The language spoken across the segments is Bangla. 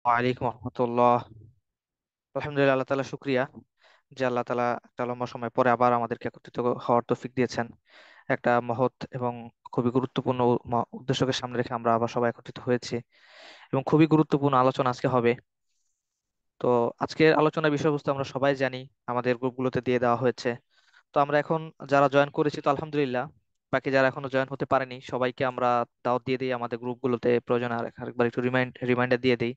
ওয়ালাইকুম রহমতুল্লাহ। আলহামদুলিল্লাহ, আল্লাহ তালা শুক্রিয়া যে আল্লাহ তালা একটা লম্বা সময় পরে আবার আমাদেরকে একত্রিত হওয়ার তৌফিক দিয়েছেন। একটা মহৎ এবং খুবই গুরুত্বপূর্ণ উদ্দেশ্যকে সামনে রেখে আমরা আবার সবাই একত্রিত হয়েছি এবং খুবই গুরুত্বপূর্ণ আলোচনা আজকে হবে। তো আজকের আলোচনার বিষয়বস্তু আমরা সবাই জানি, আমাদের গ্রুপগুলোতে দিয়ে দেওয়া হয়েছে। তো আমরা এখন যারা জয়েন করেছি তো আলহামদুলিল্লাহ, বাকি যারা এখনো জয়েন হতে পারেনি সবাইকে আমরা দাওয়াত দিয়ে দিই আমাদের গ্রুপগুলোতে, প্রয়োজনে আরেকবার একটু রিমাইন্ডার দিয়ে দিই।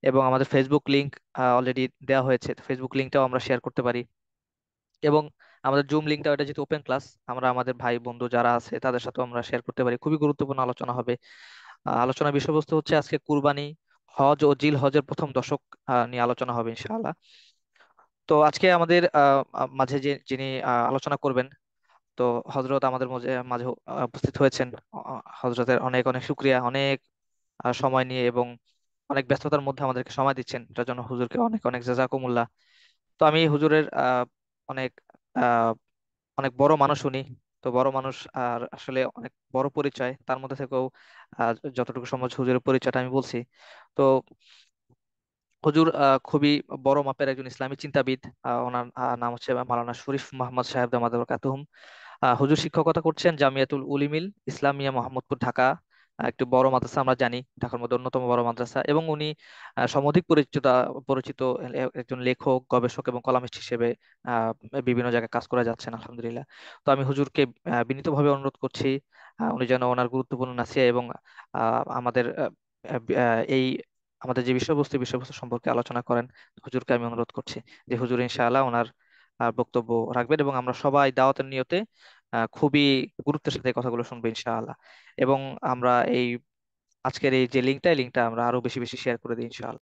এবং আমাদের ফেসবুক লিংক অলরেডি দেওয়া হয়েছে, ফেসবুক লিংকটাও আমরা শেয়ার করতে পারি। এবং আমাদের জুম লিংকটা, ওটা যেহেতু ওপেন ক্লাস, আমরা আমাদের ভাই বন্ধু যারা আছে তাদের সাথেও আমরা শেয়ার করতে পারি। খুবই গুরুত্বপূর্ণ আলোচনা হবে। আলোচনার বিষয়বস্তু হচ্ছে আজকে কুরবানি, হজ ও জিল হজের প্রথম দশক নিয়ে আলোচনা হবে ইনশাআল্লাহ। তো আজকে আমাদের মাঝে যিনি আলোচনা করবেন, তো হজরত আমাদের মাঝে মাঝে উপস্থিত হয়েছেন। হজরতের অনেক অনেক শুক্রিয়া, অনেক সময় নিয়ে এবং অনেক ব্যস্ততার মধ্যে আমাদেরকে সময় দিচ্ছেন, এটার জন্য হুজুরকে অনেক অনেক জাযাকুমুল্লাহ। তো আমি হুজুরের অনেক আহ, অনেক বড় মানুষ উনি। তো বড় মানুষ আর আসলে অনেক বড় পরিচয়, তার মধ্যে থেকেও যতটুকু সম্ভব হুজুরের পরিচয়টা আমি বলছি। তো হুজুর খুবই বড় মাপের একজন ইসলামী চিন্তাবিদ। ওনার নাম হচ্ছে মাওলানা শরীফ মোহাম্মদ সাহেব দামাত বরকাতুহুম। হুজুর শিক্ষকতা করছেন জামিয়াতুল উলিমিল ইসলামিয়া মোহাম্মদপুর, ঢাকা। একটি বড় মাদ্রাসা, আমরা জানি ঢাকার মধ্যে অন্যতম বড় মাদ্রাসা। এবং উনি সমধিক পরিচিত পরিচিত একজন লেখক, গবেষক এবং কলামিস্ট হিসেবে আহ, বিভিন্ন জায়গায় কাজ করে যাচ্ছেন আলহামদুলিল্লাহ। তো আমি হুজুরকে বিনীতভাবে অনুরোধ করছি উনি যেন ওনার গুরুত্বপূর্ণ নাসিহা এবং আমাদের এই আমাদের যে বিষয়বস্তু সম্পর্কে আলোচনা করেন। হুজুরকে আমি অনুরোধ করছি যে হুজুর ইনশাআল্লাহ ওনার বক্তব্য রাখবেন এবং আমরা সবাই দাওয়াতের নিয়তে খুবই গুরুত্বের সাথে এই কথাগুলো শুনবো ইনশাআল্লাহ। এবং আমরা এই আজকের এই যে লিঙ্কটা আমরা আরো বেশি বেশি শেয়ার করে দিই ইনশাআল্লাহ।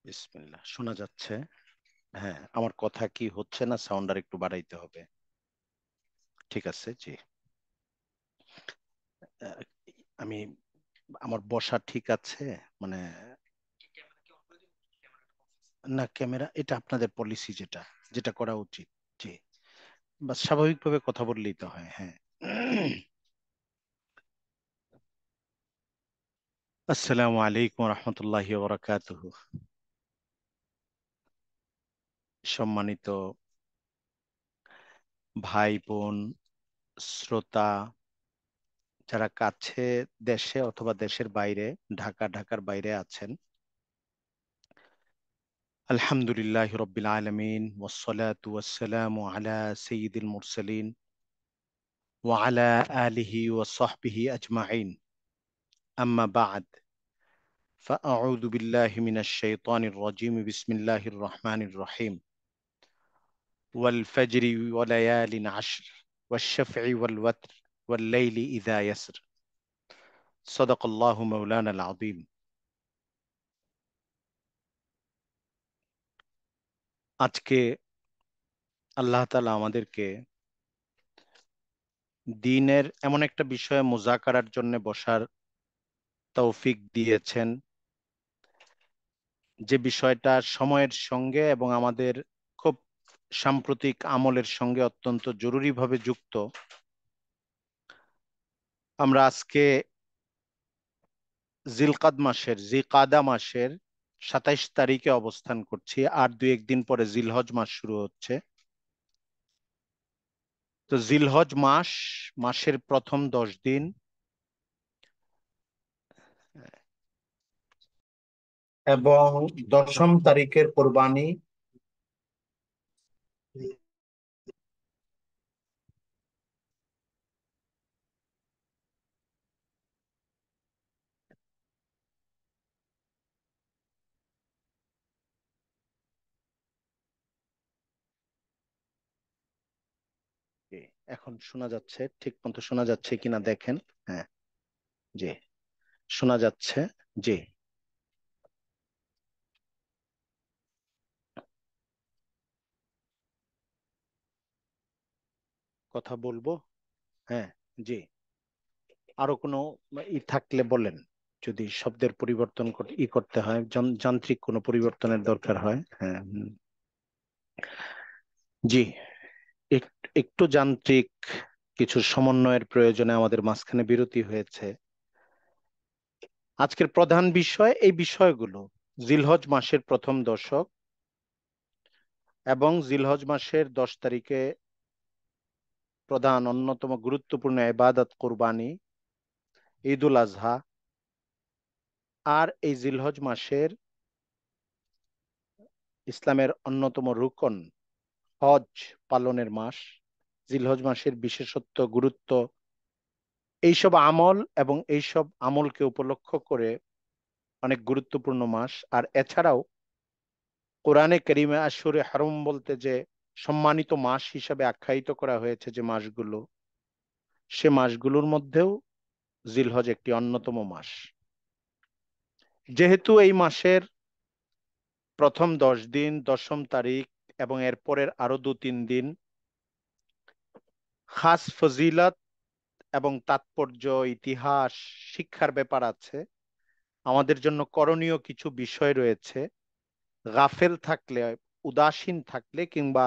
বিসমিল্লাহ, শোনা যাচ্ছে? হ্যাঁ, আমার কথা কি হচ্ছে না? সাউন্ড আর একটু বাড়াইতে হবে। ঠিক আছে, জি। আহ, আমি আমার বসা ঠিক আছে? মানে, না, ক্যামেরা এটা আপনাদের পলিসি, যেটা যেটা করা উচিত। জি, বাস স্বাভাবিকভাবে কথা বললেই তো হয়। হ্যাঁ। আসসালামু আলাইকুম রহমতুল্লাহি ওবরাকাতুহু। সম্মানিত ভাই বোন, শ্রোতা, যারা কাছে দেশে অথবা দেশের বাইরে, ঢাকার বাইরে আছেন, আলহামদুলিল্লাহ রব্বিল আলামিন ওয়াসসালাতু ওয়াসসালামু আলা সাইয়্যিদিল মুরসালিন ওয়া আলা আলিহি ওয়া সাহবিহি আজমাইন, আম্মা বা'দ, ফাআউযু বিল্লাহি মিনাশ শাইতানির রাজীম, বিসমিল্লাহির রহমানির রহিম, ওয়াল ফাজরি ওয়া লায়ালিন আশর, ওয়াশ শাফঈ ওয়াল ওয়াতর, ওয়াল লাইলি ইযা ইয়াসর, সাদাকাল্লাহু মাওলানাল আযীম। আজকে আল্লাহ তাআলা আমাদেরকে দ্বীনের এমন একটা বিষয়ে মুযাকারার জন্য বসার তৌফিক দিয়েছেন, যে বিষয়টা সময়ের সঙ্গে এবং আমাদের খুব সাম্প্রতিক আমলের সঙ্গে অত্যন্ত জরুরিভাবে যুক্ত। আমরা আজকে জিকাদা মাসের 27 তারিখে অবস্থান করছি, আর দুই একদিন পরে জিলহজ মাস শুরু হচ্ছে। তো জিলহজ মাসের প্রথম 10 দিন এবং 10ম তারিখের কোরবানি। এখন শোনা যাচ্ছে? ঠিক মতো শোনা যাচ্ছে কিনা দেখেন। হ্যাঁ, জি, শোনা যাচ্ছে। জি, কথা বলবো। হ্যাঁ, জি, আরো কোনো থাকলে বলেন। যদি শব্দের পরিবর্তন করতে হয়, যান্ত্রিক কোনো পরিবর্তনের দরকার হয়, হ্যাঁ, জি, একটু যান্ত্রিক কিছু সমন্বয়ের প্রয়োজনে আমাদের মাঝখানে বিরতি হয়েছে। আজকের প্রধান বিষয় এই বিষয়গুলো: জিলহজ মাসের প্রথম দশক এবং জিলহজ মাসের 10 তারিখে প্রধান অন্যতম গুরুত্বপূর্ণ ইবাদত কুরবানি, ঈদুল আজহা, আর এই জিলহজ মাসের ইসলামের অন্যতম রুকন হজ পালনের মাস। জিলহজ মাসের বিশেষত্ব, গুরুত্ব, এইসব আমল এবং এইসব আমলকে উপলক্ষ করে অনেক গুরুত্বপূর্ণ মাস। আর এছাড়াও কোরআনে কারিমে আশুরে হারম বলতে যে সম্মানিত মাস হিসাবে আখ্যায়িত করা হয়েছে যে মাসগুলো, সে মাসগুলোর মধ্যেও জিলহজ একটি অন্যতম মাস। যেহেতু এই মাসের প্রথম 10 দিন, দশম তারিখ এবং এরপরের আরো 2-3 দিন খাস ফজিলত এবং তাৎপর্য, ইতিহাস, শিক্ষার ব্যাপার আছে, আমাদের জন্য করণীয় কিছু বিষয় রয়েছে। গাফেল থাকলে, উদাসীন থাকলে কিংবা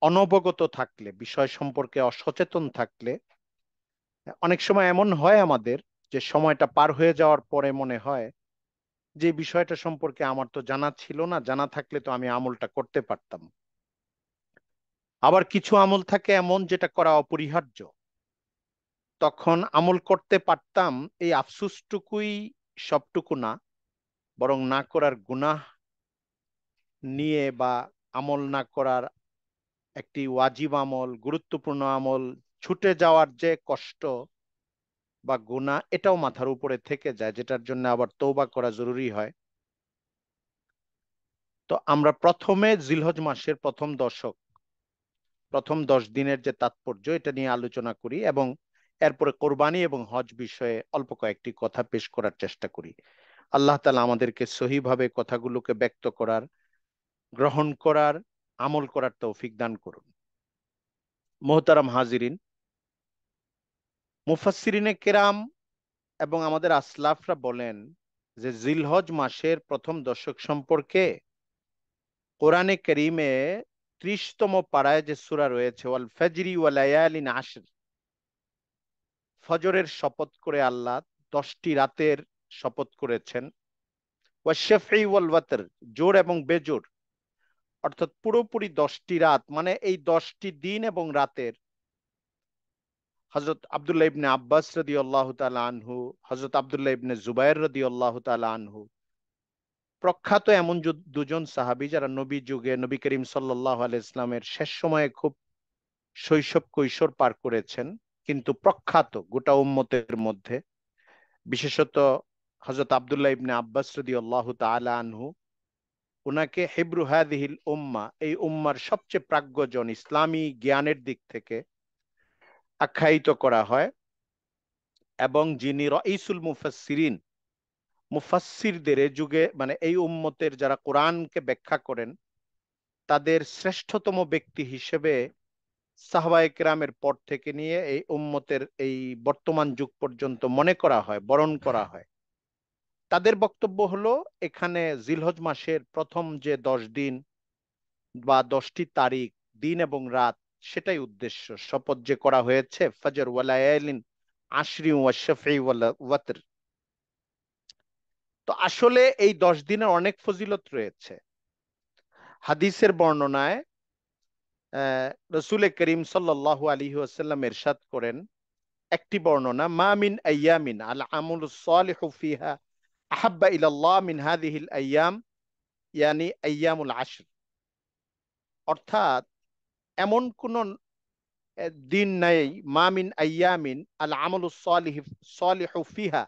অনবগত থাকলে, বিষয় সম্পর্কে অসচেতন থাকলে অনেক সময় এমন হয় আমাদের যে সময়টা পার হয়ে যাওয়ার পরে মনে হয় যে বিষয়টা সম্পর্কে আমার তো জানা ছিল না, জানা থাকলে তো আমি আমলটা করতে পারতাম। আবার কিছু আমল থাকে এমন যেটা করা অপরিহার্য, তখন আমল করতে পারতাম, এই আফসোসটুকুই সবটুকু না, বরং না করার গুনাহ নিয়ে বা আমল না করার একটি ওয়াজিব আমল, গুরুত্বপূর্ণ আমল ছুটে যাওয়ার যে কষ্ট বা গুনাহ, এটাও মাথার উপরে থেকে যায়, যেটার জন্য আবার তওবা করা জরুরি হয়। তো আমরা প্রথমে জিলহজ মাসের প্রথম দশক, প্রথম 10 দিনের যে তাৎপর্য, এটা নিয়ে আলোচনা করি এবং এরপরে কোরবানি এবং হজ বিষয়ে অল্প কয়েকটি কথা পেশ করার চেষ্টা করি। আল্লাহ তাআলা আমাদেরকে সহিভাবে কথাগুলোকে ব্যক্ত করার, গ্রহণ করার, আমল করার তৌফিক দান করুন। মোহতারাম হাজিরিন, মুফাসসিরিনে কেরাম এবং আমাদের আসলাফরা বলেন যে জিলহজ মাসের প্রথম দশক সম্পর্কে কোরআনে কারীমে 30তম পারায় যে সূরা রয়েছে, ওয়াল ফাজরি ওয়া লায়ালিন আশর, ফজরের শপথ করে আল্লাহ 10টি রাতের শপথ করেছেন, ওয়া শাফঈ ওয়াল ওয়াতর, জোর এবং বেজোর, অর্থাৎ পুরোপুরি 10টি রাত, মানে এই 10টি দিন এবং রাতের। হযরত আব্দুল্লাহ ইবনে আব্বাস রাদিয়াল্লাহু তাআলা আনহু, হযরত আব্দুল্লাহ ইবনে জুবায়ের রাদিয়াল্লাহু তাআলা আনহু, প্রখ্যাত এমন দুজন সাহাবী যারা নবী যুগে নবী করিম সাল্লাল্লাহু আলাইহি ইসলামের শেষ সময়ে খুব শৈশব কৈশোর পার করেছেন, কিন্তু প্রখ্যাত গোটা উম্মতের মধ্যে, বিশেষত হযরত আব্দুল্লাহ ইবনে আব্বাস রাদিয়াল্লাহু তাআলা আনহু, উনাকে হিব্রু হাদিহিল উম্মাহ, এই উম্মার সবচেয়ে প্রাজ্ঞজন, ইসলামী জ্ঞানের দিক থেকে আখ্যায়িত করা হয়, এবং যিনি রাইসুল মুফাসসিরিন, মুফাসসিরদের এ যুগে, মানে এই উম্মতের যারা কোরআনকে ব্যাখ্যা করেন তাদের শ্রেষ্ঠতম ব্যক্তি হিসেবে সাহাবায়ে কেরামের পর থেকে নিয়ে এই উম্মতের এই বর্তমান যুগ পর্যন্ত মনে করা হয়, বরণ করা হয়। তাদের বক্তব্য হলো এখানে জিলহজ মাসের প্রথম যে 10 দিন বা 10টি তারিখ, দিন এবং রাত, সেটাই উদ্দেশ্য। শপথ যে করা হয়েছে ফজর ওয়ালায়ালিন আশরি ওয়া শাফঈ ওয়াল ওয়াতর, তো আসলে এই 10 দিনের অনেক ফজিলত রয়েছে। হাদিসের বর্ণনায় রসুল করিম সাল্লাল্লাহু আলাইহি ওয়াসাল্লাম ইরশাদ করেন, একটি বর্ণনা, মা মিন আইয়ামিন আল আমলুস সালিহু ফিহা আহাব্বা ইলাল্লাহ মিন হাযিহিল আইয়াম, ইয়ানি আইয়ামুল আশর, অর্থাৎ এমন কোন দিন নাই, মা মিন আইয়ামিন আল আমলুস সালিহু ফিহা,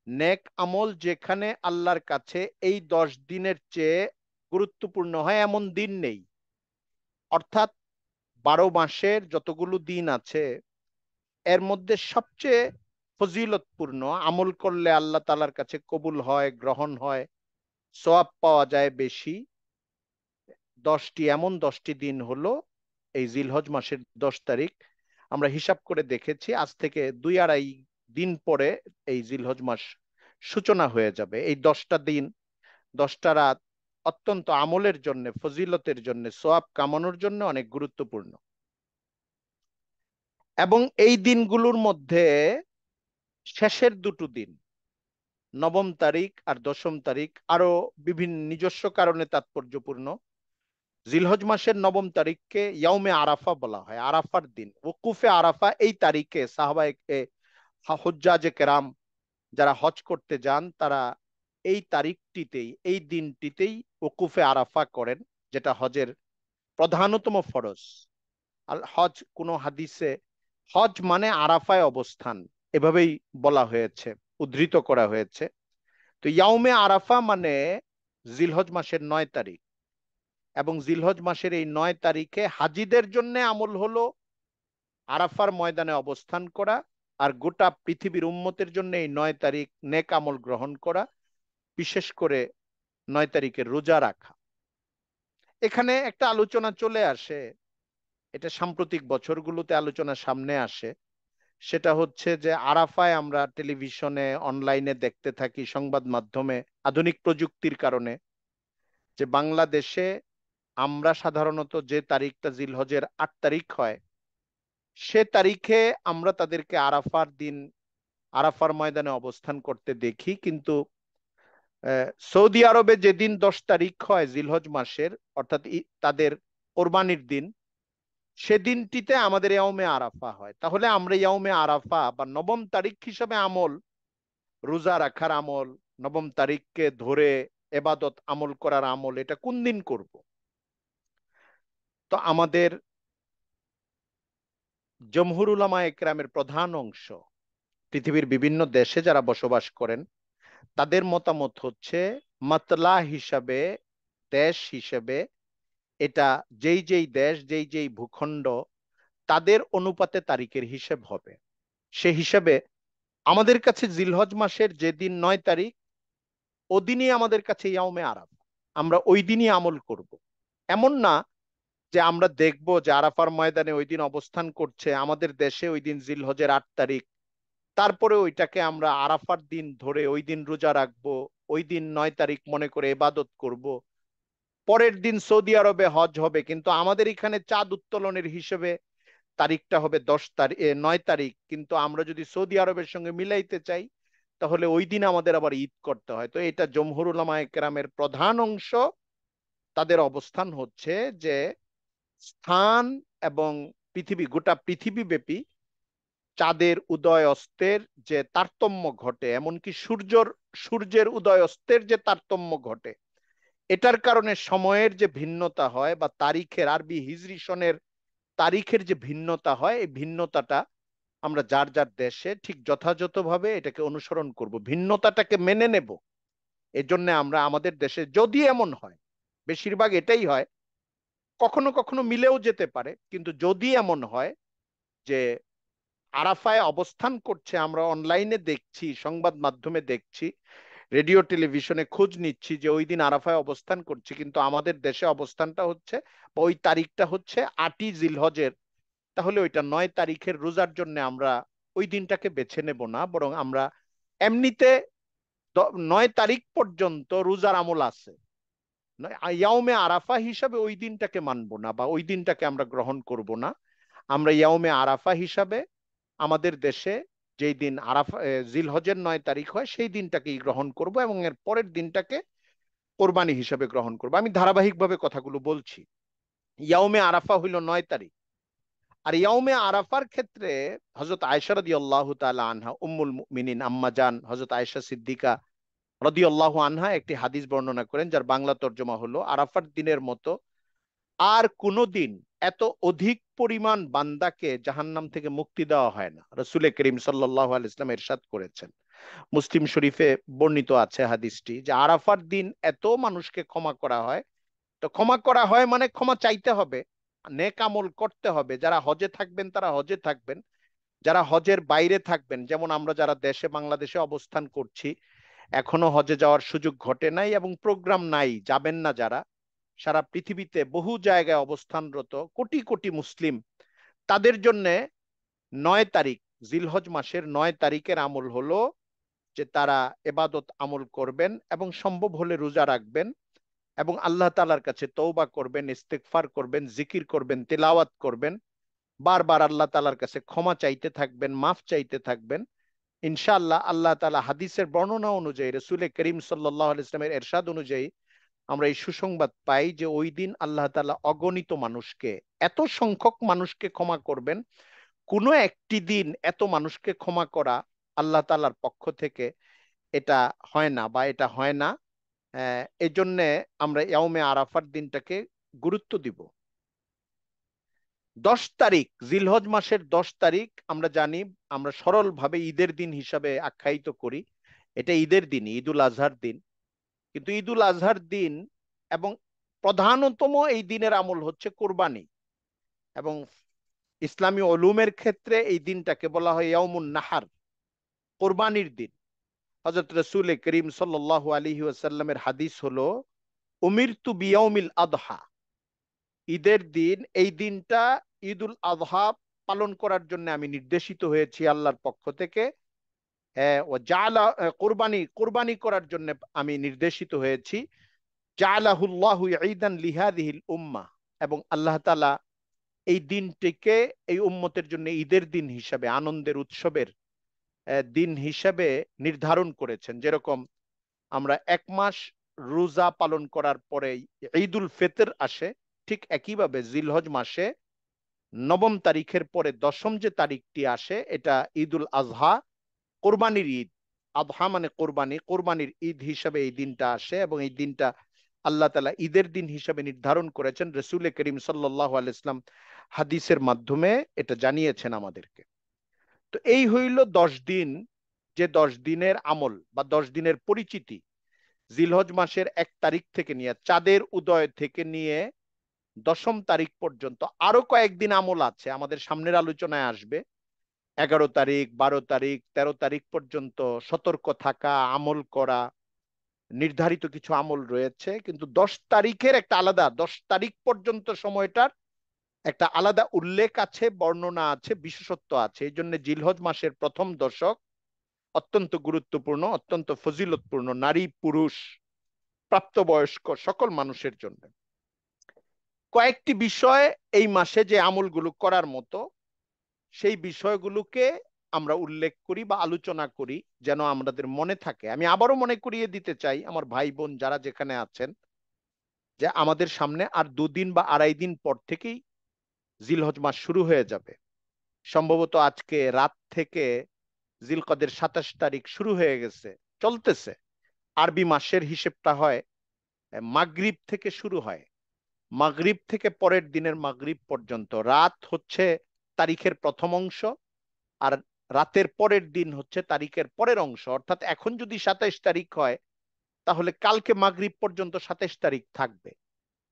নেক আমল যেখানে আল্লাহর কাছে এই 10 দিনের চেয়ে গুরুত্বপূর্ণ হয়, এমন দিন নেই। অর্থাৎ 12 মাসের যতগুলো দিন আছে এর মধ্যে সবচেয়ে ফজিলতপূর্ণ, আমল করলে আল্লাহ তাআলার কাছে কবুল হয়, গ্রহণ হয়, সওয়াব পাওয়া যায় বেশি, 10টি দিন হলো এই জিলহজ মাসের 10 তারিখ। আমরা হিসাব করে দেখেছি আজ থেকে 2-2.5 দিন পরে এই জিলহজ মাস সূচনা হয়ে যাবে। এই 10টা দিন, 10টা রাত অত্যন্ত আমলের জন্য, ফজিলতের জন্য, সোয়াব কামানোর জন্য অনেক গুরুত্বপূর্ণ। এবং এই দিনগুলোর মধ্যে শেষের 2টো দিন, 9ম তারিখ আর 10ম তারিখ, আরো বিভিন্ন নিজস্ব কারণে তাৎপর্যপূর্ণ। জিলহজ মাসের 9ম তারিখকে ইয়াউমে আরাফা বলা হয়, আরাফার দিন। ওকুফে আরাফা এই তারিখে সাহাবায়ে হুজ্জাজে কেরাম যারা হজ করতে যান তারা এই তারিখটিতেই, এই দিনটিতেই ওকুফে আরাফা করেন, যেটা হজের প্রধানতম ফরজ। আল হজ, কোন হাদিসে হজ মানে আরাফায় অবস্থান, এভাবেই বলা হয়েছে, উদ্ধৃত করা হয়েছে। তো ইয়াউমে আরাফা মানে জিলহজ মাসের 9 তারিখ। এবং জিলহজ মাসের এই 9 তারিখে হাজিদের জন্য আমল হলো আরাফার ময়দানে অবস্থান করা, আর গোটা পৃথিবীর উম্মতের জন্য এই 9 তারিখ নেক আমল গ্রহণ করা, বিশেষ করে 9 তারিখের রোজা রাখা। এখানে একটা আলোচনা চলে আসে, এটা সাম্প্রতিক বছরগুলোতে আলোচনা সামনে আসে। সেটা হচ্ছে যে আরাফায় আমরা টেলিভিশনে, অনলাইনে দেখতে থাকি, সংবাদ মাধ্যমে, আধুনিক প্রযুক্তির কারণে, যে বাংলাদেশে আমরা সাধারণত যে তারিখটা জিলহজের 8 তারিখ হয়, সে তারিখে আমরা তাদেরকে আরাফার দিন আরাফার ময়দানে অবস্থান করতে দেখি। কিন্তু সৌদি আরবে যেদিন 10 তারিখ হয় জিলহজ মাসের, অর্থাৎ তাদের কোরবানির দিন, সেদিনটিতে আমাদের ইয়াউমে আরাফা হয়। তাহলে আমরা ইয়াউমে আরাফা বা 9ম তারিখ হিসাবে আমল, রোজা রাখার আমল, 9ম তারিখকে ধরে এবাদত আমল করার আমল, এটা কোন দিন করব? তো আমাদের জমহুর উলামা একরামের প্রধান অংশ, পৃথিবীর বিভিন্ন দেশে যারা বসবাস করেন, তাদের মতামত হচ্ছে মাতলা হিসাবে, দেশ হিসেবে, এটা যেই যেই দেশ, যেই যেই ভূখণ্ড, তাদের অনুপাতে তারিখের হিসেব হবে। সে হিসাবে আমাদের কাছে জিলহজ মাসের যেদিন 9 তারিখ, ওদিনই আমাদের কাছে ইয়াউমে আরাফা, আমরা ওই দিনই আমল করব। এমন না যে আমরা দেখব যে আরাফার ময়দানে ওই দিন অবস্থান করছে আমাদের দেশে ওই দিন জিলহজের 8 তারিখ, তারপরে ওইটাকে আমরা আরাফার দিন ধরে ওই দিন রোজা রাখবো, ওই দিন 9 তারিখ মনে করে ইবাদত করব, পরের দিন সৌদি আরবে হজ হবে, কিন্তু আমাদের এখানে চাঁদ উত্তোলনের হিসেবে তারিখটা হবে 10 তারিখ, 9 তারিখ, কিন্তু আমরা যদি সৌদি আরবের সঙ্গে মিলাইতে চাই তাহলে ওই দিন আমাদের আবার ঈদ করতে হয়। তো এটা জমহুর উলামায়ে কেরামের প্রধান অংশ, তাদের অবস্থান হচ্ছে যে স্থান এবং পৃথিবী, গোটা পৃথিবী ব্যাপী চাঁদের উদয় অস্তের যে তারতম্য ঘটে, এমনকি সূর্যের উদয় অস্তের যে তারতম্য ঘটে, এটার কারণে সময়ের যে ভিন্নতা হয়, বা তারিখের, আরবি হিজরি সনের তারিখের যে ভিন্নতা হয়, এই ভিন্নতাটা আমরা যার যার দেশে ঠিক যথাযথভাবে এটাকে অনুসরণ করব, ভিন্নতাটাকে মেনে নেব। এজন্য আমরা আমাদের দেশে যদি এমন হয়, বেশিরভাগ এটাই হয়, কখনো কখনো মিলেও যেতে পারে, কিন্তু যদি এমন হয় যে আরাফায় অবস্থান করছে, আমরা অনলাইনে দেখছি, সংবাদ মাধ্যমে দেখছি, রেডিও টেলিভিশনে খোঁজ নিচ্ছি যে ওই দিন আরাফায় অবস্থান করছি, কিন্তু আমাদের দেশে অবস্থানটা হচ্ছে, বা ওই তারিখটা হচ্ছে 8ই জিলহজের, তাহলে ওইটা 9 তারিখের রোজার জন্য আমরা ওই দিনটাকে বেছে নেব না, বরং আমরা এমনিতে 9 তারিখ পর্যন্ত রোজার আমল আছে, ইয়াউমে আরাফা হিসাবে ওই দিনটাকে মানবো না, বা ওই দিনটাকে আমরা গ্রহণ করব না। আমরা ইয়াউমে আরাফা হিসাবে আমাদের দেশে যেই দিন আরাফা জিলহজের 9 তারিখ হয় সেই দিনটাকেই গ্রহণ করব, এবং এর পরের দিনটাকে কোরবানি হিসাবে গ্রহণ করব। আমি ধারাবাহিকভাবে কথাগুলো বলছি। ইয়াউমে আরাফা হইল 9 তারিখ। আর ইয়াউমে আরাফার ক্ষেত্রে হযরত আয়েশা রাদিয়াল্লাহু তাআলা আনহা, উম্মুল মুমিনিন আম্মা জান হযরত আয়েশা সিদ্দিকা রাদিয়াল্লাহু আনহা একটি হাদিস বর্ণনা করেন, যার বাংলা তর্জমা হলো, আরাফার দিনের মতো আর কোনো দিন এত অধিক পরিমাণ বান্দাকে জাহান্নাম থেকে মুক্তি দেওয়া হয় না। রাসূল করিম সাল্লাল্লাহু আলাইহি ওয়াসাল্লাম ইরশাদ করেছেন, মুসলিম শরীফে বর্ণিত আছে হাদিসটি, যে আরাফার দিন এত মানুষকে ক্ষমা করা হয়। তো ক্ষমা করা হয় মানে ক্ষমা চাইতে হবে, নেক আমল করতে হবে। যারা হজে থাকবেন তারা হজে থাকবেন, যারা হজের বাইরে থাকবেন, যেমন আমরা যারা দেশে বাংলাদেশে অবস্থান করছি, এখনো হজে যাওয়ার সুযোগ ঘটে নাই এবং প্রোগ্রাম নাই, যাবেন না যারা, সারা পৃথিবীতে বহু জায়গায় অবস্থানরত কোটি কোটি মুসলিম, তাদের জন্য 9 তারিখ, জিলহজ মাসের 9 তারিখের আমল হলো যে তারা এবাদত আমল করবেন এবং সম্ভব হলে রোজা রাখবেন এবং আল্লাহ তাআলার কাছে তওবা করবেন, ইস্তেগফার করবেন, জিকির করবেন, তেলাওয়াত করবেন, বারবার আল্লাহ তাআলার কাছে ক্ষমা চাইতে থাকবেন, মাফ চাইতে থাকবেন। ইনশাআল্লাহ আল্লাহ তাআলা হাদিসের বর্ণনা অনুযায়ী, রাসূল করিম সাল্লাল্লাহু আলাইহি ওয়াসাল্লামের ইরশাদ অনুযায়ী আমরা এই সুসংবাদ পাই যে ওই দিন আল্লাহ তাআলা অগণিত মানুষকে, এত সংখ্যক মানুষকে ক্ষমা করবেন। কোনো একটি দিন এত মানুষকে ক্ষমা করা আল্লাহ তাআলার পক্ষ থেকে এটা হয় না, বা এটা হয় না। এই জন্যে আমরা ইয়াউমে আরাফার দিনটাকে গুরুত্ব দিব। 10 তারিখ, জিলহজ মাসের 10 তারিখ আমরা জানি, আমরা সরলভাবে ঈদের দিন হিসাবে আখ্যায়িত করি। এটা ঈদের দিন, ঈদুল আজহার দিন। কিন্তু ঈদুল আজহার দিন এবং প্রধানতম এই দিনের আমল হচ্ছে কোরবানি, এবং ইসলামী উলুমের ক্ষেত্রে এই দিনটাকে বলা হয় ইয়াউমুন নাহার, কোরবানির দিন। হযরত রাসূল করিম সাল্লাল্লাহু আলাইহি ওয়াসাল্লামের হাদিস হলো, উমিরতু বিয়াউমিল আদহা, ঈদের দিন, এই দিনটা ঈদুল আযহা পালন করার জন্য আমি নির্দেশিত হয়েছি আল্লাহর পক্ষ থেকে। ও জাআলা, কুরবানি কুরবানি করার জন্য আমি নির্দেশিত হয়েছি। জাআলাহুল্লাহু ঈদান লিহাদিহিল উম্মাহ, এবং আল্লাহ তাআলা এই দিনটিকে এই উম্মতের জন্য ঈদের দিন হিসাবে, আনন্দের উৎসবের দিন হিসাবে নির্ধারণ করেছেন। যেরকম আমরা 1 মাস রোজা পালন করার পরে ঈদুল ফিতর আসে, ঠিক একইভাবে জিলহজ মাসে 9 তারিখের পরে 10ম যে তারিখটি আসে, এটা ঈদুল আজহা, কোরবানির ঈদ। আবহা মানে কোরবানি, কোরবানির ঈদ হিসাবে এই দিনটা আসে, এবং এই দিনটা আল্লাহ তাআলা ঈদের দিন হিসাবে নির্ধারণ করেছেন। রাসূল করিম সাল্লাল্লাহু আলাইহি ওয়াসাল্লাম হাদিসের মাধ্যমে এটা জানিয়েছেন আমাদেরকে। তো এই হইল 10 দিন, যে 10 দিনের আমল বা 10 দিনের পরিচিতি। জিলহজ মাসের 1 তারিখ থেকে নিয়ে, চাঁদের উদয় থেকে নিয়ে 10ম তারিখ পর্যন্ত আরো কয়েকদিন আমল আছে, আমাদের সামনের আলোচনায় আসবে। 11 তারিখ, 12 তারিখ, 13 তারিখ পর্যন্ত সতর্ক থাকা, আমল করা, নির্ধারিত কিছু আমল রয়েছে। কিন্তু 10 তারিখের একটা আলাদা, 10 তারিখ পর্যন্ত সময়টার একটা আলাদা উল্লেখ আছে, বর্ণনা আছে, বিশেষত্ব আছে। এই জন্য জিলহজ মাসের প্রথম দশক অত্যন্ত গুরুত্বপূর্ণ, অত্যন্ত ফজিলতপূর্ণ, নারী পুরুষ প্রাপ্তবয়স্ক সকল মানুষের জন্য। কয়েকটি বিষয় এই মাসে যে আমলগুলো করার মতো, সেই বিষয়গুলোকে আমরা উল্লেখ করি বা আলোচনা করি, যেন আমাদের মনে থাকে। আমি আবারও মনে করিয়ে দিতে চাই আমার ভাই বোন যারা যেখানে আছেন, যে আমাদের সামনে আর 2 দিন বা আড়াই দিন পর থেকেই জিলহজ মাস শুরু হয়ে যাবে। সম্ভবত আজকে রাত থেকে জিলকদের 27 তারিখ শুরু হয়ে গেছে, চলতেছে। আরবি মাসের হিসেবটা হয় মাগরিব থেকে শুরু হয়, মাগরিব থেকে পরের দিনের মাগরিব পর্যন্ত। রাত হচ্ছে তারিখের প্রথম অংশ, আর রাতের পরের দিন হচ্ছে তারিখের পরের অংশ। অর্থাৎ এখন যদি 27 তারিখ হয়, তাহলে কালকে মাগরিব পর্যন্ত 27 তারিখ থাকবে,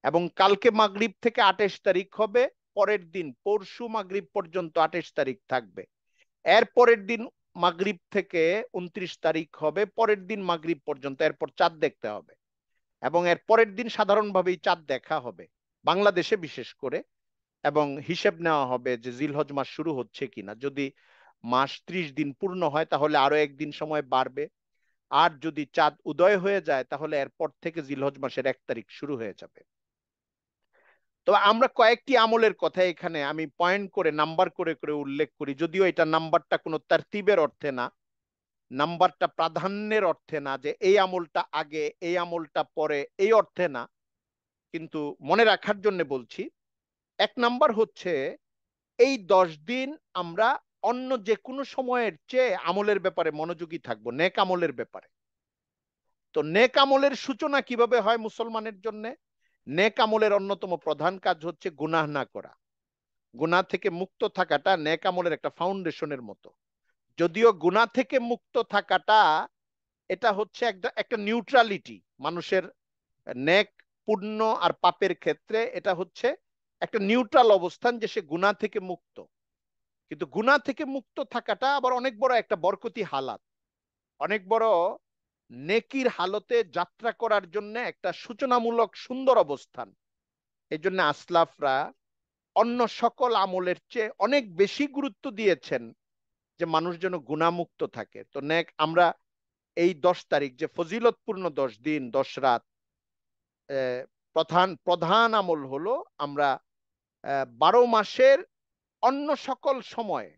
এবং কালকে মাগরিব থেকে 28 তারিখ হবে, পরের দিন পরশু মাগরিব পর্যন্ত 28 তারিখ থাকবে। এর পরের দিন মাগরিব থেকে 29 তারিখ হবে, পরের দিন মাগরিব পর্যন্ত। এরপর চাঁদ দেখতে হবে, এবং এর পরের দিন সাধারণভাবেই চাঁদ দেখা হবে বাংলাদেশে বিশেষ করে, এবং হিসেব নেওয়া হবে যে জিলহজ মাস শুরু হচ্ছে কিনা। যদি মাস 30 দিন পূর্ণ হয় তাহলে আরো একদিন সময় বাড়বে, আর যদি চাঁদ উদয় হয়ে যায় তাহলে এরপর থেকে জিলহজ মাসের 1 তারিখ শুরু হয়ে যাবে। তো আমরা কয়েকটি আমলের কথা এখানে আমি পয়েন্ট করে, নাম্বার করে করে উল্লেখ করি, যদিও এটা নাম্বারটা কোনো তারতিবের অর্থে না, নাম্বারটা প্রাধান্যের অর্থে না, যে এই আমলটা আগে এই আমলটা পরে, এই অর্থে না, কিন্তু মনে রাখার জন্য বলছি। 1 নাম্বার হচ্ছে, এই 10 দিন আমরা অন্য যে কোনো সময়ের চেয়ে আমলের ব্যাপারে মনোযোগী থাকবো, নেক আমলের ব্যাপারে। তো নেক আমলের সূচনা কিভাবে হয় মুসলমানের জন্য? নেক আমলের অন্যতম প্রধান কাজ হচ্ছে গুনাহ না করা। গুনাহ থেকে মুক্ত থাকাটা নেক আমলের একটা ফাউন্ডেশনের মতো। যদিও গুনাহ থেকে মুক্ত থাকাটা এটা হচ্ছে একটা একটা নিউট্রালিটি মানুষের, নেক, পুণ্য আর পাপের ক্ষেত্রে এটা হচ্ছে একটা নিউট্রাল অবস্থান, যে সে গুনাহ থেকে মুক্ত। কিন্তু গুনাহ থেকে মুক্ত থাকাটা আবার অনেক বড় একটা বরকতি হালাত, অনেক বড় নেকির হালতে যাত্রা করার জন্য একটা সূচনামূলক সুন্দর অবস্থান। এই জন্য আসলাফরা অন্য সকল আমলের চেয়ে অনেক বেশি গুরুত্ব দিয়েছেন যে মানুষ যেন গুণামুক্ত থাকে। তো নেক আমরা এই 10 তারিখ যে ফজিলতপূর্ণ 10 দিন 10 রাত, প্রধান প্রধান আমল হলো আমরা 12 মাসের অন্য সকল সময়,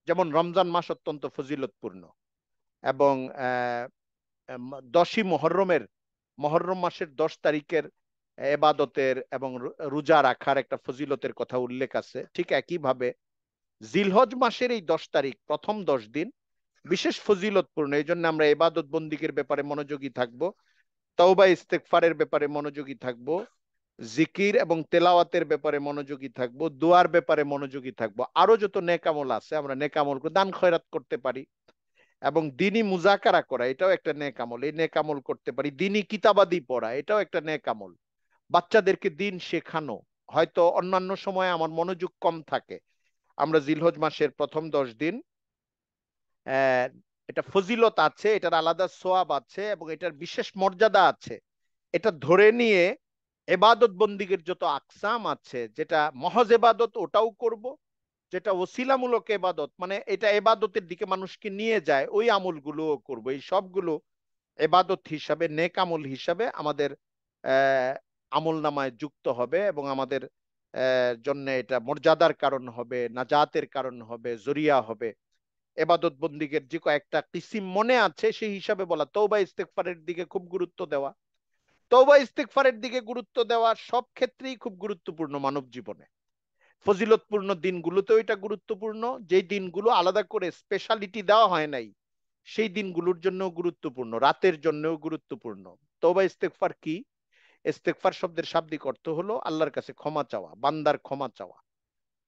যেমন রমজান মাস অত্যন্ত ফজিলতপূর্ণ, এবং 10ই মহররমের মহররম মাসের 10 তারিখের এবাদতের এবং রোজা রাখার একটা ফজিলতের কথা উল্লেখ আছে। ঠিক একইভাবে জিলহজ মাসের এই 10 তারিখ প্রথম 10 দিন বিশেষ ফজিলতপূর্ণ। এই জন্য আমরা এবাদত বন্দিকের ব্যাপারে মনোযোগী থাকব, তওবা ইস্তেগফারের ব্যাপারে মনোযোগী থাকব, জিকির এবং তেলাওয়াতের ব্যাপারে মনোযোগী থাকব, দোয়ার ব্যাপারে মনোযোগী থাকব। আরো যত নেক আমল আছে আমরা নেক আমল দান খয়রাত করতে পারি, এবং দিনী মুজাকারা করা এটাও একটা নেক আমল, এই নেক আমল করতে পারি। দিনী কিতাবাদি পড়া এটাও একটা নেক আমল। বাচ্চাদেরকে দিন শেখানো, হয়তো অন্যান্য সময় আমার মনোযোগ কম থাকে, আমরা জিলহজ মাসের প্রথম 10 দিন আহ, এটা ফজিলত আছে, এটার আলাদা সোয়াব আছে এবং এটার বিশেষ মর্যাদা আছে, এটা ধরে নিয়ে এবাদত বন্দিগের যত আকসাম আছে, যেটা মহজ এবাদত ওটাও করব, যেটা ওসিলামূলক এবাদত মানে এটা এবাদতের দিকে মানুষকে নিয়ে যায় ওই আমলগুলোও করব। এই সবগুলো এবাদত হিসাবে, নেক আমল হিসাবে আমাদের আহ আমল নামায় যুক্ত হবে এবং আমাদের জন্য এটা মর্যাদার কারণ হবে, নাজাতের কারণ হবে, জরিয়া হবে। এবাদত বন্দিগের যে কয়েকটা কিসিম মনে আছে সেই হিসাবে বলা, তওবা ইস্তেগফারের দিকে খুব গুরুত্ব দেওয়া, তওবা ইস্তেগফারের দিকে গুরুত্ব দেওয়া সব ক্ষেত্রেই খুব গুরুত্বপূর্ণ মানব জীবনে। ফজিলতপূর্ণ দিনগুলোতেও এটা গুরুত্বপূর্ণ, যেই দিনগুলো আলাদা করে স্পেশালিটি দেওয়া হয় নাই সেই দিনগুলোর জন্য গুরুত্বপূর্ণ, রাতের জন্যও গুরুত্বপূর্ণ। তওবা ইস্তেগফার কি? ইস্তেগফার শব্দের শাব্দিক অর্থ হলো আল্লাহর কাছে ক্ষমা চাওয়া, বান্দার ক্ষমা চাওয়া।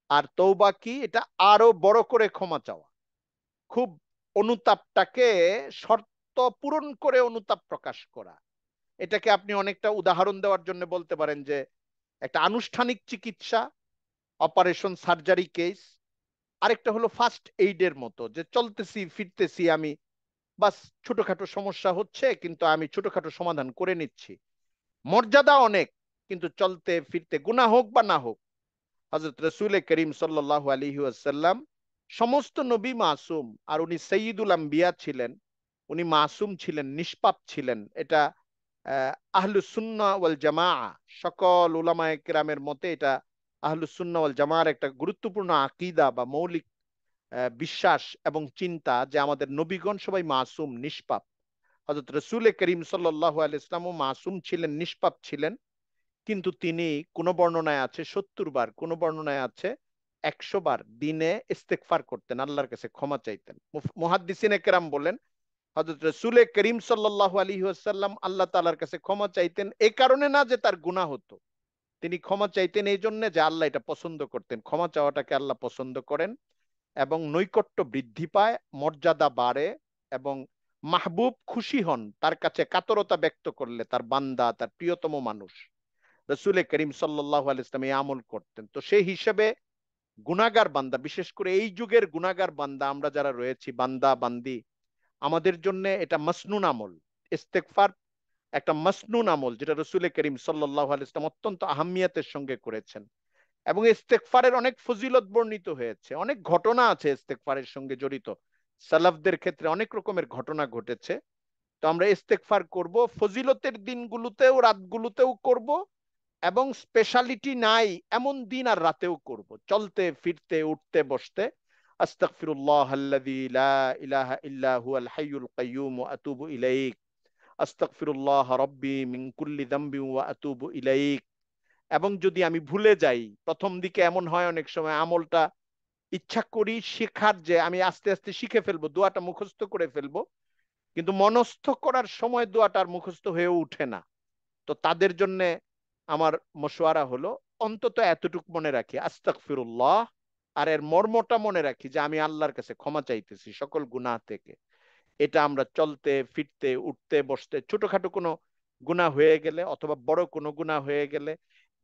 আর তওবা কি? এটা আরো বড় করে ক্ষমা চাওয়া, খুব অনুতাপটাকে শর্ত পূরণ করে অনুতাপ প্রকাশ করা। এটাকে আপনি অনেকটা উদাহরণ দেওয়ার জন্য বলতে পারেন যে একটা আনুষ্ঠানিক চিকিৎসা, অপারেশন সার্জারি কেস, আরেকটা হলো ফার্স্ট এইডের মতো, যে চলতেছি ফিরতেছি আমি, বাস ছোটখাটো সমস্যা হচ্ছে কিন্তু আমি ছোটখাটো সমাধান করে নিচ্ছি। মর্যাদা অনেক, কিন্তু চলতে ফিরতে গুনাহ হোক বা না হোক। হযরত রাসূল করিম সাল্লাল্লাহু আলাইহি ওয়াসাল্লাম সমস্ত নবী মাসুম, আর উনি সৈয়দুল আম্বিয়া ছিলেন, উনি মাসুম ছিলেন, নিষ্পাপ ছিলেন। এটা আহলুস সুন্নাহ ওয়াল জামাআহ সকল উলামায়ে কেরামের মতে এটা আহলুস সুন্নাহ ওয়াল জামাআর একটা গুরুত্বপূর্ণ আকীদা বা মৌলিক বিশ্বাস এবং চিন্তা, যে আমাদের নবীগণ সবাই মাসুম, নিষ্পাপ। হযরত রাসূল করিম সাল্লাল্লাহু আলাইহি ওয়াসাল্লামও মাসুম ছিলেন, নিষ্পাপ ছিলেন, কিন্তু তিনি কোন বর্ণনায় আছে 70 বার, কোন বর্ণনায় আছে 100 বার দিনে ইস্তেগফার করতেন, আল্লাহর কাছে ক্ষমা চাইতেন। মুহাদ্দিসিনে কেরাম বলেন হযরত রাসূল করিম সাল্লাল্লাহু আলাইহি ওয়াসাল্লাম আল্লাহ তাআলার কাছে ক্ষমা চাইতেন এই কারণে না যে তার গুনাহ হতো, তিনি ক্ষমা চাইতেন এই জন্য যে আল্লাহ এটা পছন্দ করতেন, ক্ষমা চাওয়াটাকে আল্লাহ পছন্দ করেন এবং নৈকট্য বৃদ্ধি পায়, মর্যাদা বাড়ে, এবং মাহবুব খুশি হন তার কাছে কাতরতা ব্যক্ত করলে, তার বান্দা, তার প্রিয়তম মানুষ। রসুল করিম সাল্লাল্লাহু আলাইহি ওয়াসাল্লাম এই আমল করতেন। তো সেই হিসেবে গুনাহগার বান্দা, বিশেষ করে এই যুগের গুনাহগার বান্দা আমরা যারা রয়েছি, বান্দা বান্দি, আমাদের জন্য এটা মাসনুন আমল। ইস্তেগফার একটা মাসনুন আমল, যেটা রসুল করিম সাল্লাল্লাহু আলাইহি ওয়াসাল্লাম অত্যন্ত আহাম্মিয়তের সঙ্গে করেছেন। এবং ইস্তেগফারের অনেক ফজিলত বর্ণিত হয়েছে, অনেক ঘটনা আছে ইস্তেগফারের সঙ্গে জড়িত, সালাফদের ক্ষেত্রে অনেক রকমের ঘটনা ঘটেছে। তো আমরা ইস্তেগফার করব ফজিলতের দিনগুলোতেও, রাতগুলোতেও করব, এবং স্পেশালিটি নাই এমন দিন আর রাতেও করব, চলতে ফিরতে উঠতে বসতে। আস্তাগফিরুল্লাহ আল্লাযী লা ইলাহা ইল্লা হুয়াল হাইয়ুল কাইয়্যুম ওয়া আতুবু ইলাইক, আস্তাগফিরুল্লাহ রাব্বি মিন কুল্লি যামবি ওয়া আতুবু ইলাইক। এবং যদি আমি ভুলে যাই, প্রথম দিকে এমন হয় অনেক সময় আমলটা ইচ্ছা করি শেখার, যে আমি আস্তে আস্তে শিখে ফেলবো, দোয়াটা মুখস্থ করে ফেলবো, কিন্তু মনস্থ করার সময় দোয়াটা আর মুখস্থ হয়ে উঠে না। তো তাদের জন্য আমার মশওয়ারা হলো অন্তত এতটুক মনে রাখি, আস্তাগফিরুল্লাহ, আর এর মর্মটা মনে রাখি যে আমি আল্লাহর কাছে ক্ষমা চাইতেছি সকল গুনাহ থেকে। এটা আমরা চলতে ফিরতে উঠতে বসতে, ছোটখাটো কোনো গুনাহ হয়ে গেলে অথবা বড় কোনো গুনাহ হয়ে গেলে,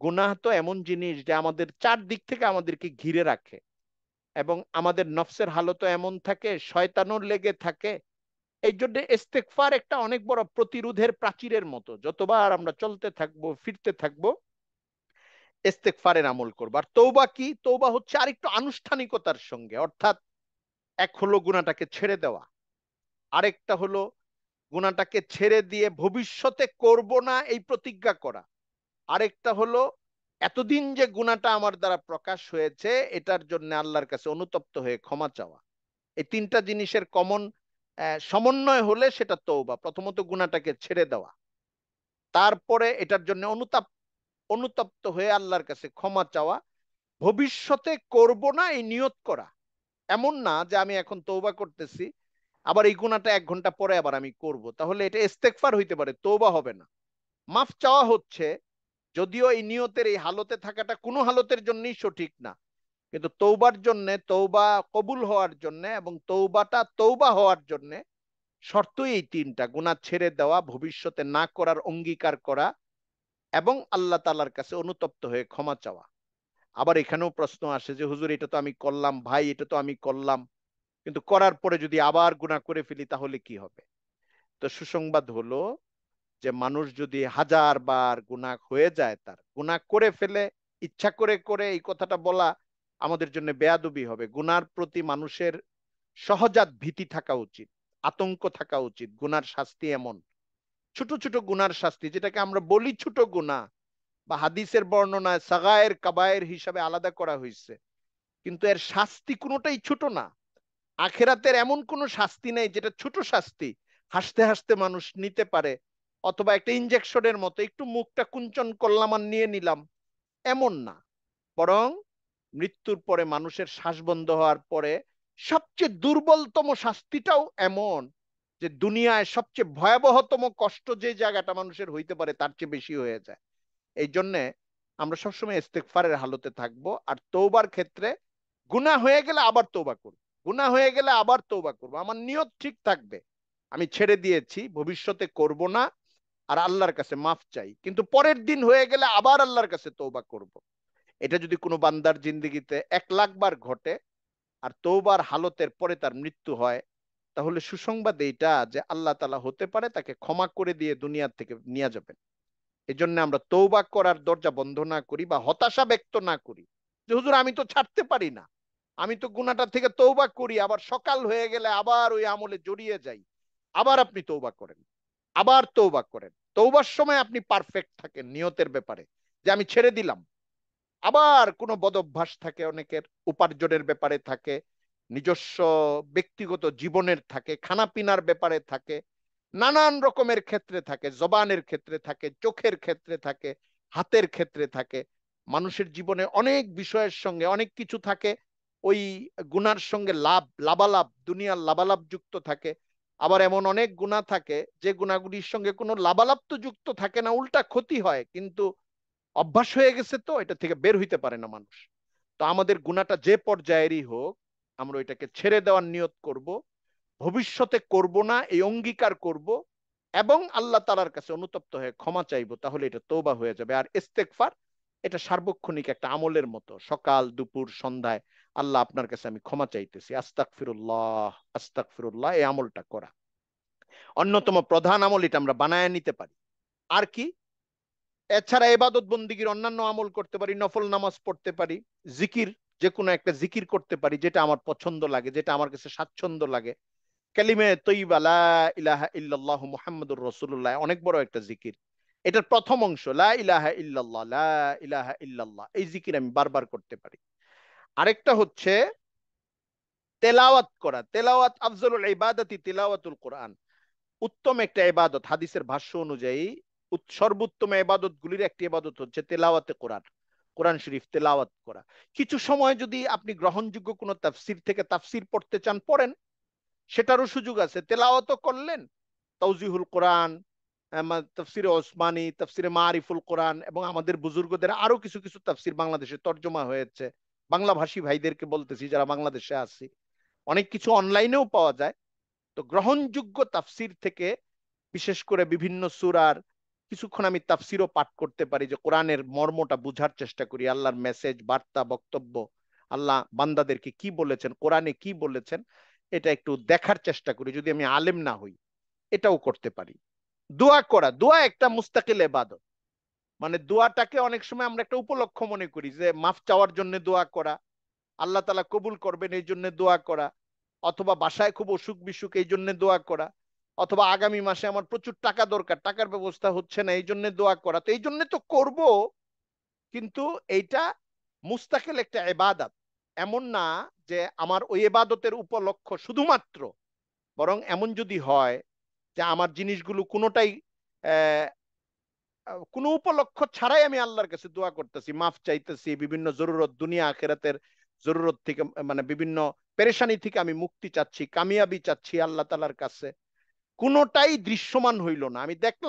গুনাহ তো এমন জিনিস যে আমাদের চারদিক থেকে আমাদেরকে ঘিরে রাখে, এবং আমাদের নফসের হালতও এমন থাকে, শয়তানও লেগে থাকে। এই জন্য ইস্তেগফার একটা অনেক বড় প্রতিরোধের প্রাচীরের মতো, যতবার আমরা চলতে থাকবো ফিরতে থাকবো, ইস্তেগফারের আমল করবো। আর তৌবা কি? তৌবা হচ্ছে আরেকটু আনুষ্ঠানিকতার সঙ্গে, অর্থাৎ এক হলো গুনাহটাকে ছেড়ে দেওয়া, আরেকটা হলো গুনাহটাকে ছেড়ে দিয়ে ভবিষ্যতে করব না এই প্রতিজ্ঞা করা, আরেকটা হলো এতদিন যে গুনাহটা আমার দ্বারা প্রকাশ হয়েছে এটার জন্য আল্লাহর কাছে অনুতপ্ত হয়ে ক্ষমা চাওয়া। এই তিনটা জিনিসের কমন সমন্বয় হলে সেটা তৌবা। প্রথমত গুনাহটাকে ছেড়ে দেওয়া, তারপরে এটার জন্য অনুতপ্ত হয়ে আল্লাহর কাছে ক্ষমা চাওয়া, ভবিষ্যতে করব না এই নিয়ত করা। এমন না যে আমি এখন তৌবা করতেছি আবার এই গুনাহটা 1 ঘন্টা পরে আবার আমি করব, তাহলে এটা ইস্তেগফার হইতে পারে, তৌবা হবে না। মাফ চাওয়া হচ্ছে, যদিও এই নিয়তের এই হালতে থাকাটা কোনো হালতের জন্যই সঠিক না, কিন্তু তৌবার জন্য, তৌবা কবুল হওয়ার জন্য এবং তৌবাটা তৌবা হওয়ার জন্য শর্তই এই তিনটা: গুনাহ ছেড়ে দেওয়া, ভবিষ্যতে না করার অঙ্গীকার করা এবং আল্লাহ তাআলার কাছে অনুতপ্ত হয়ে ক্ষমা চাওয়া। আবার এখানেও প্রশ্ন আসে যে হুজুর এটা তো আমি করলাম, ভাই এটা তো আমি করলাম, কিন্তু করার পরে যদি আবার গুনাহ করে ফেলি তাহলে কি হবে? তো সুসংবাদ হলো যে মানুষ যদি 1000 বার গুনাহ হয়ে যায়, তার গুনাহ করে ফেলে, ইচ্ছা করে করে, এই কথাটা বলা আমাদের জন্য বেয়াদবি হবে। গুনার প্রতি মানুষের সহজাত ভীতি থাকা উচিত, আতঙ্ক থাকা উচিত। গুনার শাস্তি এমন, ছোট ছোট গুনার শাস্তি, যেটাকে আমরা বলি ছোট গুনাহ বা হাদিসের বর্ণনায় সাগায়ের কাবায়ের হিসাবে আলাদা করা হয়েছে, কিন্তু এর শাস্তি কোনোটাই ছোট না। আখেরাতের এমন কোনো শাস্তি নেই যেটা ছোট শাস্তি হাসতে হাসতে মানুষ নিতে পারে, অথবা একটা ইনজেকশনের মতো একটু মুখটা কুঞ্চন করলাম আর নিয়ে নিলাম, এমন না। বরং মৃত্যুর পরে মানুষের শ্বাস বন্ধ হওয়ার পরে সবচেয়ে দুর্বলতম শাস্তিটাও এমন যে দুনিয়ায় সবচেয়ে ভয়াবহতম কষ্ট যে জায়গাটা মানুষের হইতে পারে তার চেয়ে বেশি হয়ে যায়। এই জন্যে আমরা সবসময় ইস্তেগফারের হালতে থাকবো। আর তৌবার ক্ষেত্রে গুনাহ হয়ে গেলে আবার তৌবা করব, গুনাহ হয়ে গেলে আবার তৌবা করব, আমার নিয়ত ঠিক থাকবে আমি ছেড়ে দিয়েছি, ভবিষ্যতে করব না, আর আল্লাহর কাছে মাফ চাই, কিন্তু পরের দিন হয়ে গেলে আবার আল্লাহর কাছে তৌবা করব। এটা যদি কোনো বান্দার জিন্দগিতে 1,00,000 বার ঘটে আর তৌবার হালতের পরে তার মৃত্যু হয়, তাহলে সুসংবাদ এইটা যে আল্লাহ তাআলা হতে পারে তাকে ক্ষমা করে দিয়ে দুনিয়া থেকে নিয়ে যাবেন। এই জন্য আমরা তৌবা করার দরজা বন্ধ না করি বা হতাশা ব্যক্ত না করি যে হুজুর আমি তো ছাড়তে পারি না, আমি তো গুনাহটা থেকে তৌবা করি, আবার সকাল হয়ে গেলে আবার ওই আমলে জড়িয়ে যাই। আবার আপনি তৌবা করেন, আবার তৌবা করেন। তৌবার সময় আপনি পারফেক্ট থাকেন নিয়তের ব্যাপারে যে আমি ছেড়ে দিলাম। আবার কোনো বদভ্যাস থাকে অনেকের, উপার্জনের ব্যাপারে থাকে, নিজস্ব ব্যক্তিগত জীবনের থাকে, খানাপিনার ব্যাপারে থাকে, নানান রকমের ক্ষেত্রে থাকে, জবানের ক্ষেত্রে থাকে, চোখের ক্ষেত্রে থাকে, হাতের ক্ষেত্রে থাকে। মানুষের জীবনে অনেক বিষয়ের সঙ্গে অনেক কিছু থাকে, ওই গুনার সঙ্গে লাভালাভ, দুনিয়ার লাভালাভ যুক্ত থাকে। আবার এমন অনেক গুনাহ থাকে যে গুনাহগুলির সঙ্গে কোনো লাভালাভ তো যুক্ত থাকে না, উল্টা ক্ষতি হয়, কিন্তু অভ্যাস হয়ে গেছে তো এটা থেকে বের হইতে পারে না মানুষ। তো আমাদের গুনাহটা যে পর্যায়েরই হোক, আমরা ওইটাকে ছেড়ে দেওয়ার নিয়ত করব, ভবিষ্যতে করব না এই অঙ্গীকার করব, এবং আল্লাহ তাআলার কাছে অনুতপ্ত হয়ে ক্ষমা চাইবো, তাহলে এটা তওবা হয়ে যাবে। আর ইস্তেগফার এটা সার্বক্ষণিক একটা আমলের মতো, সকাল দুপুর সন্ধ্যায় আল্লাহ আপনার কাছে আমি ক্ষমা চাইতেছি, আস্তাগফিরুল্লাহ আস্তাগফিরুল্লাহ, এই আমলটা করা অন্যতম প্রধান আমল। এটা আমরা বানায় নিতে পারি। আর কি? এছাড়া ইবাদত বন্দিগির অন্যান্য আমল করতে পারি, নফল নামাজ পড়তে পারি, জিকির, যে কোনো একটা জিকির করতে পারি যেটা আমার পছন্দ লাগে, যেটা আমার কাছে স্বাচ্ছন্দ্য লাগে। কালিমে তৈয়বা লা ইলাহা ইল্লাল্লাহ মুহাম্মাদুর রাসূলুল্লাহ অনেক বড় একটা জিকির। এটার প্রথম অংশ লা ইলাহা ইল্লাল্লাহ, লা ইলাহা ইল্লাল্লাহ, এই জিকির আমি বারবার করতে পারি। আরেকটা হচ্ছে তেলাওয়াত করা। তেলাওয়াত আফজলুল ইবাদাতি তিলাওয়াতুল কোরআন, উত্তম একটা ইবাদত। হাদিসের ভাষ্য অনুযায়ী সর্বোত্তম ইবাদত গুলির একটি ইবাদত হচ্ছে তেলাওয়াতে কোরআন, কোরআন শরীফ তেলাওয়াত করা। কিছু সময় যদি আপনি গ্রহণযোগ্য কোনো তাফসির থেকে তাফসির পড়তে চান পড়েন, সেটারও সুযোগ আছে। তেলাওয়াতও করলেন, তাওজিহুল কোরআন, তাফসিরে ওসমানী, তাফসিরে মারিফুল কোরআন, এবং আমাদের বুজুর্গদের আরো কিছু কিছু তাফসির বাংলাদেশে তর্জমা হয়েছে। বাংলা ভাষী ভাইদেরকে বলতেছি যারা বাংলাদেশে আছি, অনেক কিছু অনলাইনেও পাওয়া যায়। তো গ্রহণযোগ্য তাফসির থেকে বিশেষ করে বিভিন্ন সূরার কিছুক্ষণ আমি তাফসিরও পাঠ করতে পারি, যে কোরআনের মর্মটা বুঝার চেষ্টা করি, আল্লাহর মেসেজ, বার্তা, বক্তব্য, আল্লাহ বান্দাদেরকে কি বলেছেন, কোরআনে কি বলেছেন, এটা একটু দেখার চেষ্টা করি যদি আমি আলেম না হই। এটাও করতে পারি। দোয়া করা, দোয়া একটা মুস্তাকিল ইবাদত। মানে দোয়াটাকে অনেক সময় আমরা একটা উপলক্ষ মনে করি, যে মাফ চাওয়ার জন্য দোয়া করা, আল্লাহ তাআলা কবুল করবেন এই জন্য দোয়া করা, অথবা বাসায় খুব অসুখ বিসুখ এই জন্য দোয়া করা, অথবা আগামী মাসে আমার প্রচুর টাকা দরকার, টাকার ব্যবস্থা হচ্ছে না এই জন্য দোয়া করা। তো এই জন্য তো করব, কিন্তু এইটা মুস্তাকিল একটা ইবাদত। এমন না যে আমার ওই ইবাদতের উপলক্ষ শুধুমাত্র, বরং এমন যদি হয় যে আমার জিনিসগুলো কোনোটাই আহ, কোনো উপলক্ষ ছাড়াই আমি আল্লাহর কাছে দোয়া করতেছি, মাফ চাইতেছি, বিভিন্ন জরুরত দুনিয়া আখিরাতের জরুরত থেকে, মানে বিভিন্ন পেরেশানি থেকে আমি মুক্তি চাচ্ছি, কামিয়াবি চাচ্ছি আল্লাহ তাআলার কাছে, কোনোটাই দৃশ্যমান হইল না, আমি দেখলাম